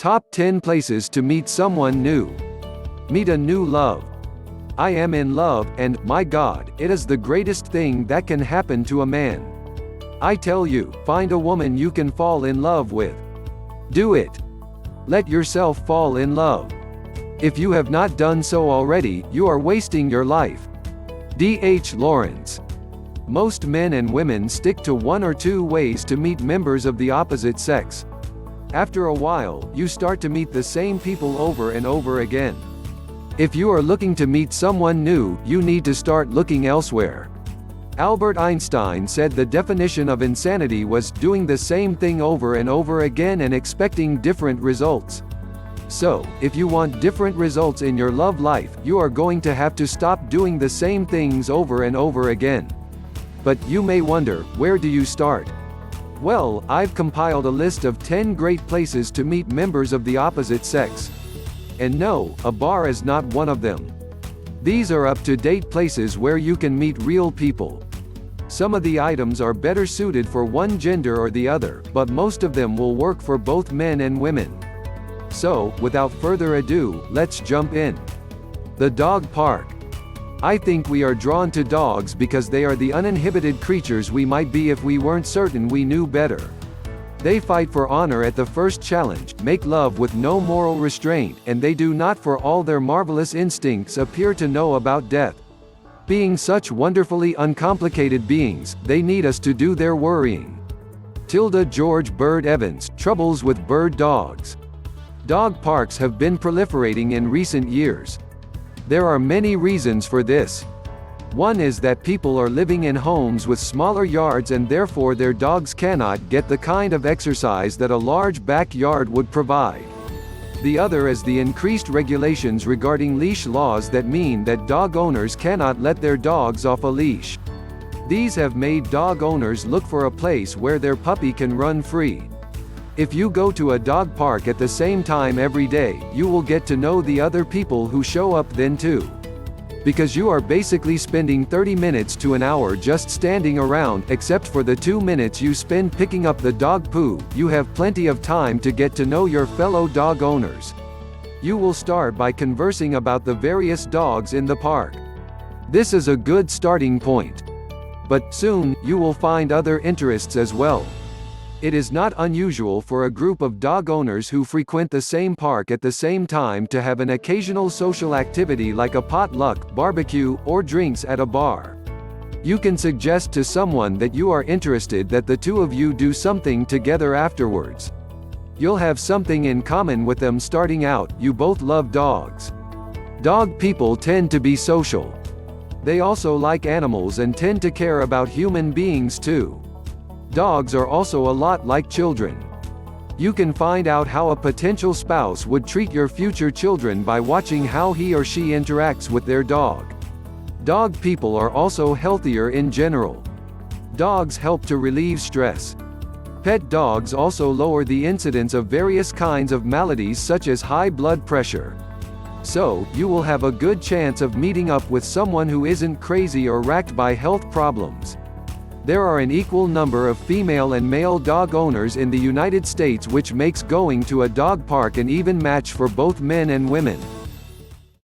Top 10 places to meet someone new. Meet a new love. I am in love, and, my God, it is the greatest thing that can happen to a man. I tell you, find a woman you can fall in love with. Do it. Let yourself fall in love. If you have not done so already, you are wasting your life. D.H. Lawrence. Most men and women stick to one or two ways to meet members of the opposite sex. After a while, you start to meet the same people over and over again. If you are looking to meet someone new, you need to start looking elsewhere. Albert Einstein said the definition of insanity was doing the same thing over and over again and expecting different results. So, if you want different results in your love life, you are going to have to stop doing the same things over and over again. But, you may wonder, where do you start? Well, I've compiled a list of 10 great places to meet members of the opposite sex. And no, a bar is not one of them. These are up-to-date places where you can meet real people. Some of the items are better suited for one gender or the other, but most of them will work for both men and women. So, without further ado, let's jump in. The dog park. I think we are drawn to dogs because they are the uninhibited creatures we might be if we weren't certain we knew better. They fight for honor at the first challenge, make love with no moral restraint, and they do not for all their marvelous instincts appear to know about death. Being such wonderfully uncomplicated beings, they need us to do their worrying. Tilda George Bird Evans, Troubles with Bird Dogs. Dog parks have been proliferating in recent years. There are many reasons for this. One is that people are living in homes with smaller yards and therefore their dogs cannot get the kind of exercise that a large backyard would provide. The other is the increased regulations regarding leash laws that mean that dog owners cannot let their dogs off a leash. These have made dog owners look for a place where their puppy can run free. If you go to a dog park at the same time every day, you will get to know the other people who show up then too. Because you are basically spending 30 minutes to an hour just standing around, except for the 2 minutes you spend picking up the dog poo, you have plenty of time to get to know your fellow dog owners. You will start by conversing about the various dogs in the park. This is a good starting point. But, soon, you will find other interests as well. It is not unusual for a group of dog owners who frequent the same park at the same time to have an occasional social activity like a potluck, barbecue, or drinks at a bar. You can suggest to someone that you are interested that the two of you do something together afterwards. You'll have something in common with them starting out, you both love dogs. Dog people tend to be social. They also like animals and tend to care about human beings too. Dogs are also a lot like children. You can find out how a potential spouse would treat your future children by watching how he or she interacts with their dog. Dog people are also healthier in general. Dogs help to relieve stress. Pet dogs also lower the incidence of various kinds of maladies such as high blood pressure. So, you will have a good chance of meeting up with someone who isn't crazy or racked by health problems. There are an equal number of female and male dog owners in the United States, which makes going to a dog park an even match for both men and women.